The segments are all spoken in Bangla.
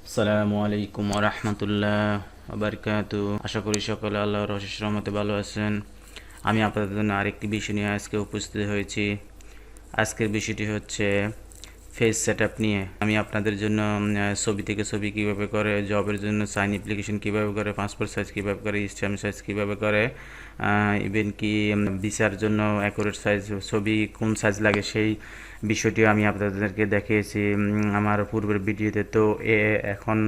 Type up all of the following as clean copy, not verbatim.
আসসালামু আলাইকুম ওয়া রাহমাতুল্লাহ ওয়া বারাকাতুহু। আশা করি সকলে আল্লাহর অশেষ রহমতে ভালো আছেন। আমি আপনাদের জন্য আরেকটি বিষয় নিয়ে আজকে উপস্থিত হয়েছি। আজকের বিষয়টি হচ্ছে ফেস সেটআপ নিয়ে। আমি আপনাদের জন্য ছবি থেকে ছবি কীভাবে করে, জবের জন্য সাইন অ্যাপ্লিকেশন কীভাবে করে, পাসপোর্ট সাইজ কীভাবে করে, স্ট্যাম্প সাইজ কীভাবে করে, ইভেন কি ভিসার জন্য অ্যাকুরেট সাইজ ছবি কোন সাইজ লাগে সেই বিষয়টিও আমি আপনাদেরকে দেখিয়েছি আমার পূর্বের ভিডিওতে। তো এখন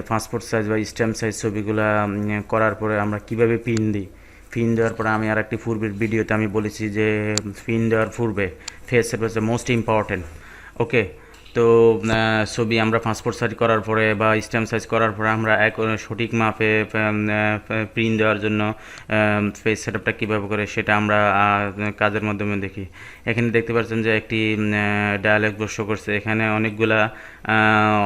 পাসপোর্ট সাইজ বা স্ট্যাম্প সাইজ ছবিগুলো করার পরে আমরা কিভাবে প্রিন্ট দিই, প্রিন্ট দেওয়ার পরে আমি আর একটি পূর্বের ভিডিওতে আমি বলেছি যে প্রিন্ট দেওয়ার পূর্বে ফেস সেট হচ্ছে মোস্ট ইম্পর্টেন্ট। ওকে, তো ছবি আমরা পাসপোর্ট সাইজ করার পরে বা স্ট্যাম্প সাইজ করার পরে আমরা সঠিক মাপে প্রিন্ট দেওয়ার জন্য ফেস সেটআপটা কীভাবে করে সেটা আমরা কাজের মাধ্যমে দেখি। এখানে দেখতে পাচ্ছেন যে একটি ডায়ালগ বক্স শো করছে, এখানে অনেকগুলা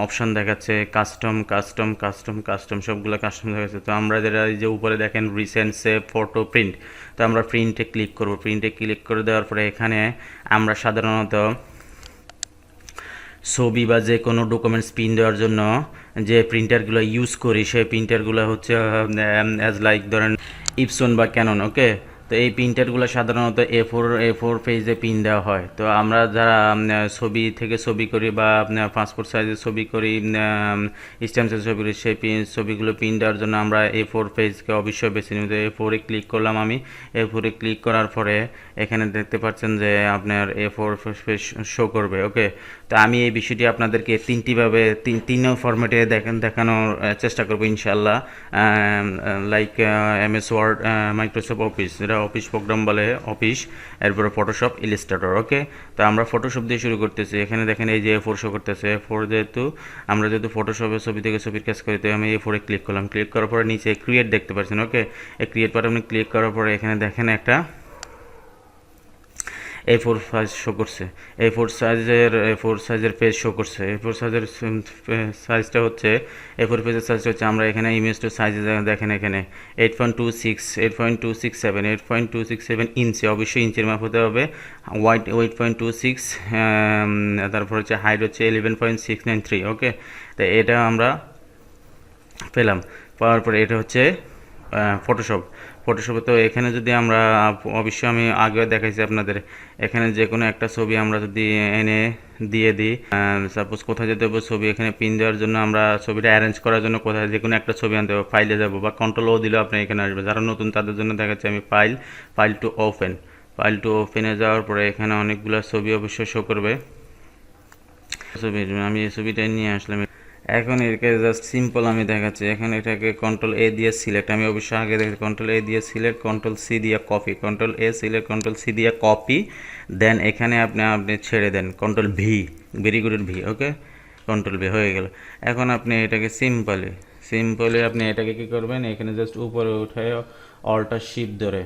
অপশন দেখাচ্ছে, কাস্টম কাস্টম কাস্টম কাস্টম, সবগুলো কাস্টম দেখাচ্ছে। তো আমরা যেটা যে উপরে দেখেন রিসেন্ট সেভ ফটো প্রিন্ট, তো আমরা প্রিন্টে ক্লিক করব। প্রিন্টে ক্লিক করে দেওয়ার পরে এখানে আমরা সাধারণত ছবি বা যে কোনো ডকুমেন্টস প্রিন্ট দেওয়ার জন্য যে প্রিন্টারগুলো ইউজ করি সেই প্রিন্টারগুলো হচ্ছে অ্যাজ লাইক ধরেন ইপসন বা ক্যানন। ওকে, তো এই প্রিন্টারগুলো সাধারণত এ ফোর পেজে প্রিন্ট দেওয়া হয়। তো আমরা যারা ছবি থেকে ছবি করি বা পাসপোর্ট সাইজের ছবি করি, স্ট্যাম্প সাইজের ছবি করি, সেই ছবিগুলো প্রিন্ট দেওয়ার জন্য আমরা A4 পেজকে অবশ্যই বেছে নিই। তো A4-এ ক্লিক করলাম আমি। A4-এ ক্লিক করার পরে এখানে দেখতে পাচ্ছেন যে আপনার A4 পেজ শো করবে। ওকে, তো আমি এই বিষয়টি আপনাদেরকে তিনটিভাবে তিন ফরম্যাটে দেখানোর চেষ্টা করবো ইনশাল্লাহ। Like MS Word, Microsoft Office, যেটা অফিস প্রোগ্রাম বলে অফিস, এরপরে ফটোশপ, ইলাস্ট্রেটর। ওকে, তো আমরা ফটোশপ দিয়ে শুরু করতেছি। এখানে দেখেন এই যে A4 শো করতেছে। A4 যেহেতু আমরা ফটোশপের ছবি থেকে ছবির কাজ করি, তো আমি A4-এ ক্লিক করলাম। ক্লিক করার পরে নিচে ক্রিয়েট দেখতে পাচ্ছেন। ওকে, এই ক্রিয়েট বাটনে আপনি ক্লিক করার পরে এখানে দেখেন একটা A4 সাইজ শো করছে। A4 সাইজের পেজ শো করছে। A4 সাইজের সাইজটা হচ্ছে A4 পেজের সাইজটা হচ্ছে, আমরা এখানে ইমেজ টু সাইজে দেখেন এখানে 8.26 ইঞ্চি, অবশ্যই ইঞ্চির মাপ হতে হবে। 8.26, তারপর হচ্ছে হাইট হচ্ছে 11.693। ওকে, তো এটা আমরা পেলাম। পাওয়ার পরে এটা হচ্ছে ফটোশপে। তো এখানে যদি আমরা অবশ্যই আমি আগেও দেখাইছি আপনাদের, এখানে যে কোনো একটা ছবি আমরা যদি এনে দিয়ে দিই, সাপোজ কোথায় যেতে হবে ছবি এখানে পিন দেওয়ার জন্য, আমরা ছবিটা অ্যারেঞ্জ করার জন্য কোথায় যে কোনো একটা ছবি আনতে হবে, ফাইলে যাব বা কন্ট্রোল-ও দিলেও আপনি এখানে আসবে। যারা নতুন তাদের জন্য দেখাচ্ছি আমি ফাইল টু ওপেনে যাওয়ার পরে এখানে অনেকগুলো ছবি অবশ্যই শো করবে। আমি এই ছবিটা নিয়ে আসলাম। এখন এটাকে জাস্ট সিম্পল আমি দেখাচ্ছি। এখন এটাকে Ctrl-A দিয়ে সিলেক্ট, আমি অবশ্যই আগে দেখি Ctrl-A দিয়ে সিলেক্ট, Ctrl-C দিয়ে কপি, Ctrl-A সিলেক্ট, Ctrl-C দিয়ে কপি, দেন এখানে আপনি ছেড়ে দেন Ctrl-V, ভেরি গুড ভি। ওকে, Ctrl-V হয়ে গেল। এখন আপনি এটাকে সিম্পলি আপনি এটাকে কী করবেন, এখানে জাস্ট উপরে উঠে অল্টা শিফট ধরে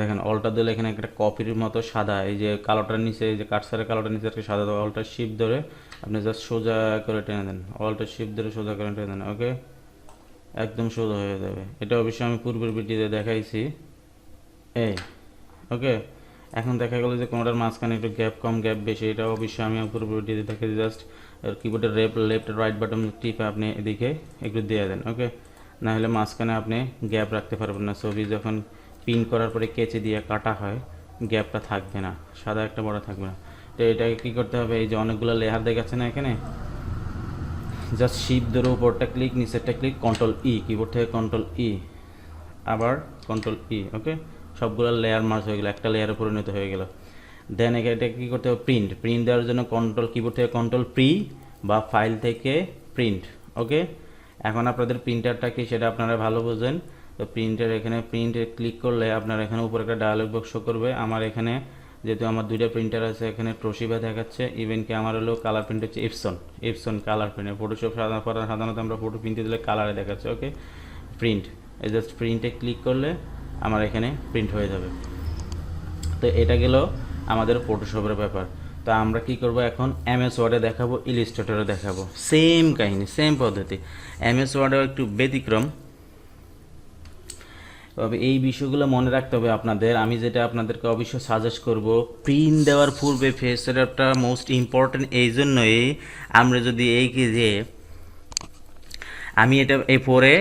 দেখেন অল্টার দিলে এখানে একটা কপির মতো সাদা, এই যে কালোটার নিচে, এই যে কাটসারের কালোটার নিচে একটা সাদা, অল্টার শিফট ধরে আপনি জাস্ট সোজা করে টেনে দেন, অল্টার শিফট ধরে সোজা করে টেনে দেন। ওকে, একদম সোজা হয়ে যাবে। এটা অবশ্যই আমি পূর্বের ভিডিওতে দেখাইছি। এই ওকে, এখন দেখা গেলো যে কোনোটার মাঝখানে একটু গ্যাপ কম গ্যাপ বেশি, এটা অবশ্যই আমি পূর্বের ভিডিওতে দেখাইছি। জাস্ট কিবোর্ডের লেফট রাইট বাটন টিপে আপনি এদিকে একটু দিয়ে দেন। ওকে, না হলে মাঝখানে আপনি গ্যাপ রাখতে পারবেন না। ছবি যখন পিন করার পরে কেচে দিয়ে কাটা হয়, গ্যাপটা থাকবে না, সাদা একটা বড় থাকবে না। তো এটাকে কী করতে হবে, এই যে অনেকগুলো লেয়ার দেখাচ্ছে না এখানে, জাস্ট শিফট ধরে উপরটা ক্লিক, নিচেরটা ক্লিক, Ctrl-E, কিবোর্ড থেকে Ctrl-E, আবার Ctrl-E। ওকে, সবগুলো লেয়ার মার্জ হয়ে গেলো, একটা লেয়ারে পরিণত হয়ে গেল। দেন এটা কী করতে হবে, প্রিন্ট দেওয়ার জন্য কিবোর্ড থেকে Ctrl-P বা ফাইল থেকে প্রিন্ট। ওকে, এখন আপনাদের প্রিন্টারটা কি সেটা আপনারা ভালো বোঝেন। তো এখানে প্রিন্টে ক্লিক করলে আপনার এখানে উপরে একটা ডায়ালগ বক্স শো করবে। আমার এখানে যেহেতু আমার দুইটা প্রিন্টার আছে, এখানে টোশিবা দেখাচ্ছে, ইভেন কি আমার হলো কালার প্রিন্ট হচ্ছে ইপসন কালার প্রিন্ট। ফটোশপ সাধারণত আমরা ফটো প্রিন্টে দিলে কালারে দেখাচ্ছে। ওকে, এই জাস্ট প্রিন্টে ক্লিক করলে আমার এখানে প্রিন্ট হয়ে যাবে। তো এটা গেল আমাদের ফটোশপের ব্যাপার। তো আমরা কি করব এখন, MS ওয়ার্ডে দেখাবো, ইলাস্ট্রেটরে দেখাবো, সেম কাহিনী সেম পদ্ধতি। MS ওয়ার্ডেও একটু ব্যতিক্রম। তবে এই বিষয়গুলো মনে রাখতে হবে আপনাদের। আমি যেটা আপনাদেরকে অবশ্যই সাজেস্ট করব, প্রিন্ট দেওয়ার পূর্বে ফেস সেটআপটা মোস্ট ইম্পর্টেন্ট। এই জন্যই আমরা যদি এই কি যে আমি এটা এই পরে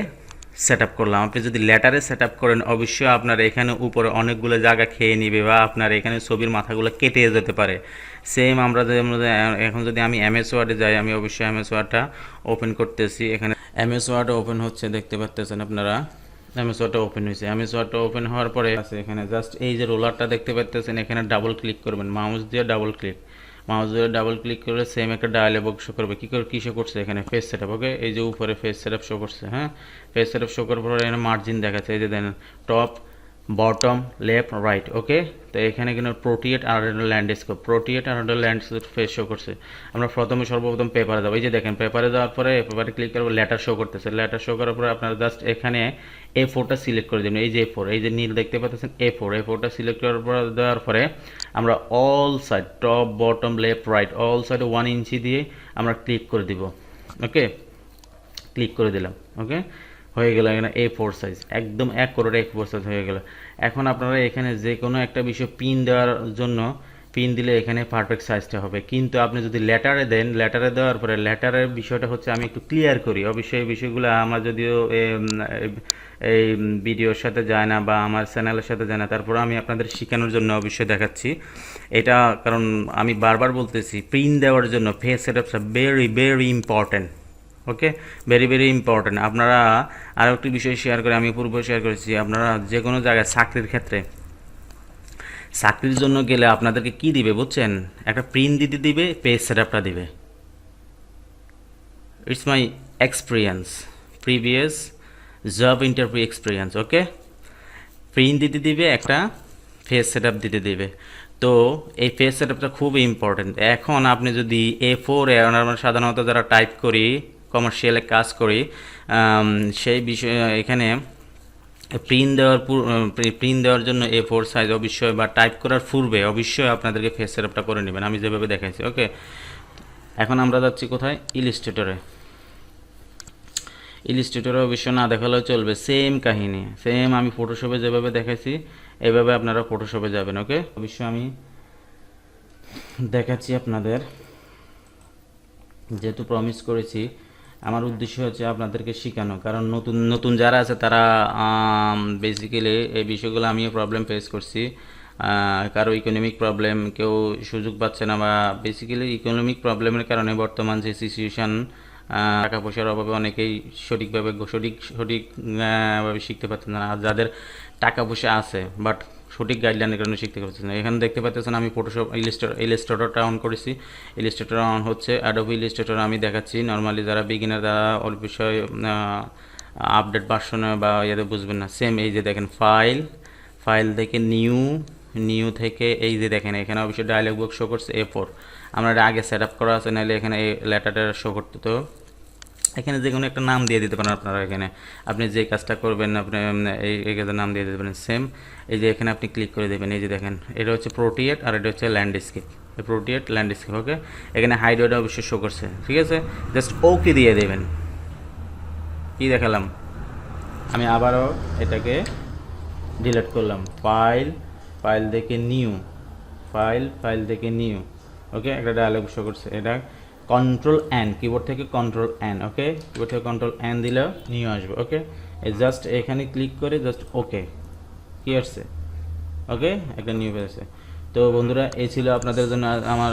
সেট আপ করলাম, আপনি যদি লেটারে সেট আপ করেন অবশ্যই আপনার এখানে উপরে অনেকগুলো জায়গা খেয়ে নিবে বা আপনার এখানে ছবির মাথাগুলো কেটে যেতে পারে। সেম আমরা এখন যদি আমি এমএস ওয়ার্ডে যাই, আমি অবশ্যই এমএস ওয়ার্ডটা ওপেন করতেছি। এখানে এমএস ওয়ার্ড ওপেন হচ্ছে, দেখতে পাচ্ছেন আপনারা এমএস ওয়ার্ডটা ওপেন হয়েছে। এমএস ওয়ার্ডটা ওপেন হওয়ার পরে আছে এখানে জাস্ট এই যে রোলারটা দেখতে পাচ্ছেন, এখানে ডাবল ক্লিক করবেন, মাউস দিয়ে ডাবল ক্লিক, মাউস দিয়ে ডাবল ক্লিক করলে সেম একটা ডায়ালগ বক্স শো করবে। কী করে কী শো করছে এখানে ফেস সেটআপ। ওকে, এই যে উপরে ফেস সেটআপ শো করছে। হ্যাঁ, ফেস সেটআপ শো করার পরে এখানে মার্জিন দেখাচ্ছে, এই যে দেন টপ বটম লেফট রাইট। ওকে, তো এখানে কিন্তু প্রোটিয়েট আর ল্যান্ডস্কেপ, প্রোটিয়েট আর ল্যান্ডস্কেপ ফেস শো করছে। আমরা সর্বপ্রথম পেপারে যাবো। এই যে দেখেন পেপারে যাওয়ার পরে পেপারে ক্লিক করবো, লেটার শো করতেছে। লেটার শো করার পরে আপনারা জাস্ট এখানে A4টা সিলেক্ট করে দেবেন। এই যে A4, এই যে নীল দেখতে পাচ্ছেন A4টা সিলেক্ট করার পর দেওয়ার পরে আমরা all side top bottom left right all সাইডে 1 ইঞ্চি দিয়ে আমরা ক্লিক করে দিব। ওকে, ক্লিক করে দিলাম। ওকে, হয়ে গেল এখানে A4 সাইজ, একদম 1 কোটি A4 সাইজ হয়ে গেল। এখন আপনারা এখানে যে কোনো একটা বিষয় পিন দেওয়ার জন্য পিন দিলে এখানে পারফেক্ট সাইজটা হবে। কিন্তু আপনি যদি লেটারে দেন, লেটারে দেওয়ার পরে লেটারের বিষয়টা হচ্ছে আমি একটু ক্লিয়ার করি। অবশ্যই এই বিষয়গুলো আমার যদিও এই ভিডিওর সাথে যায় না বা আমার চ্যানেলের সাথে যায় না, তারপরে আমি আপনাদের শেখানোর জন্য অবশ্যই দেখাচ্ছি এটা। কারণ আমি বারবার বলতেছি প্রিন্ট দেওয়ার জন্য ফেস সেটআপটা ভেরি ভেরি ইম্পর্ট্যান্ট। ওকে, ভেরি ভেরি ইম্পর্ট্যান্ট। আপনারা আরও একটি বিষয় শেয়ার করে, আমি পূর্বে শেয়ার করেছি, আপনারা যে কোনো জায়গায় চাকরির ক্ষেত্রে চাকরির জন্য গেলে আপনাদেরকে কি দিবে বুঝছেন? একটা প্রিন্ট দিতে দিবে, পেজ সেটআপটা দিবে। It's my experience, previous job interview experience. Okay, print দিতে দিবে, একটা ফেস সেটআপ দিতে দিবে। তো এই ফেস সেটআপটা খুব ইম্পর্টেন্ট। এখন আপনি যদি A4 আমরা সাধারণত যারা টাইপ করি, কমার্শিয়ালে কাজ করি, সেই বিষয়ে এখানে প্রিন্ট দেওয়ার জন্য A4 সাইজ অবশ্যই বা টাইপ করার পূর্বে অবশ্যই আপনাদেরকে ফেস সেটআপটা করে নেবেন, আমি যেভাবে দেখাইছি। ওকে, এখন আমরা যাচ্ছি কোথায়? ইলিস্ট্রেটরে। ইলিস্ট্রেটরে অবশ্য না দেখালেও চলবে, সেম কাহিনী, সেম আমি ফটোশপে যেভাবে দেখাইছি এইভাবে আপনারা ফটোশপে যাবেন। ওকে, অবশ্যই আমি দেখাচ্ছি আপনাদের, যেহেতু প্রমিস করেছি। আমার উদ্দেশ্য হচ্ছে আপনাদেরকে শেখানো, কারণ নতুন নতুন যারা আছে তারা বেসিক্যালি এই বিষয়গুলো আমিও প্রবলেম ফেস করছি। কারো ইকোনমিক প্রবলেম, কেউ সুযোগ পাচ্ছে না, বা বেসিক্যালি ইকোনমিক প্রবলেমের কারণে বর্তমান যে সিচুয়েশান, টাকা পয়সার অভাবে অনেকেই সঠিকভাবে শিখতে পারছেন না। আর যাদের টাকা পয়সা আছে বাট সঠিক গাইডলাইনের কারণে শিখতে পারছেন না। এখানে দেখতে পাচ্ছেন আমি ফটোশপ ইলিস্ট্রেটরটা অন করেছি। ইলিস্ট্রেটর অন হচ্ছে, অ্যাডোবি ইলিস্ট্রেটর আমি দেখাচ্ছি। নর্মালি যারা বিগিনার, যারা অল্প বিষয় আপডেট ভার্সনে বা ইয়েতে বুঝবেন না, সেম এই যে দেখেন ফাইল থেকে নিউ থেকে এই যে দেখেন এখানে অবশ্যই ডায়লগ বক্স শো করছে A4। আমরা আগে সেট আপ করা আছে, নাহলে এখানে এই লেটারটা শো করতে। তো এখানে যে কোনো একটা নাম দিয়ে দিতে পারেন আপনারা। এখানে আপনি যে কাজটা করবেন আপনি এই কাজের নাম দিয়ে দিতে পারেন। সেম এই যে এখানে আপনি ক্লিক করে দেবেন, এই যে দেখেন এটা হচ্ছে প্রোটিয়েট আর এটা হচ্ছে ল্যান্ডস্কেপ। এই প্রোটিয়েট ল্যান্ডস্কেপ। ওকে, এখানে হাইড ওয়েটা অবশ্যই শো করছে, ঠিক আছে। জাস্ট ওকে দিয়ে দেবেন। কি দেখালাম? আমি আবারও এটাকে ডিলিট করলাম। ফাইল থেকে নিউ। ওকে, একটা ডায়ালগ শো করছে। এটা Ctrl+N, কিবোর্ড থেকে Ctrl+N। ওকে, কিবোর্ড থেকে Ctrl+N দিলে নিউ আসবে। ওকে, জাস্ট এখানে ক্লিক করে জাস্ট ওকে, কি আসছে? ওকে, একটা নিউ পেয়েছে। তো বন্ধুরা, এই ছিল আপনাদের জন্য আমার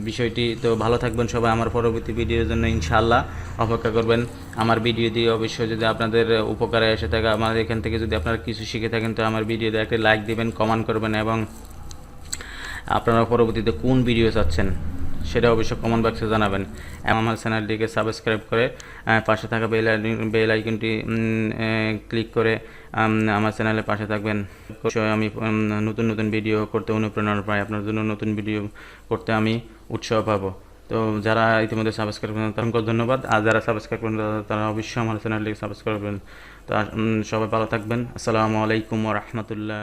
বিষয়টি। তো ভালো থাকবেন সবাই। আমার পরবর্তী ভিডিওর জন্য ইনশাআল্লাহ অপেক্ষা করবেন। আমার ভিডিও দিয়ে অবশ্যই যদি আপনাদের উপকারে এসে থাকে, আমার এখান থেকে যদি আপনারা কিছু শিখে থাকেন, তো আমার ভিডিওতে একটা লাইক দিবেন, কমেন্ট করবেন, এবং আপনারা পরবর্তীতে কোন ভিডিও চাচ্ছেন সেটা অবশ্যই কমেন্ট বক্সে জানাবেন। আমার চ্যানেলটিকে সাবস্ক্রাইব করে পাশে থাকা বেল আইকনটি ক্লিক করে আমার চ্যানেলের পাশে থাকবেন। আমি নতুন নতুন ভিডিও করতে অনুপ্রেরণা পাই, আপনার জন্য নতুন ভিডিও করতে আমি উৎসাহ পাবো। তো যারা ইতিমধ্যে সাবস্ক্রাইব করেন তাদেরকে ধন্যবাদ, আর যারা সাবস্ক্রাইব করেন তারা অবশ্যই আমার চ্যানেলটিকে সাবস্ক্রাইব করবেন। তো সবাই ভালো থাকবেন। আসসালামু আলাইকুম ওয়া রাহমাতুল্লাহ।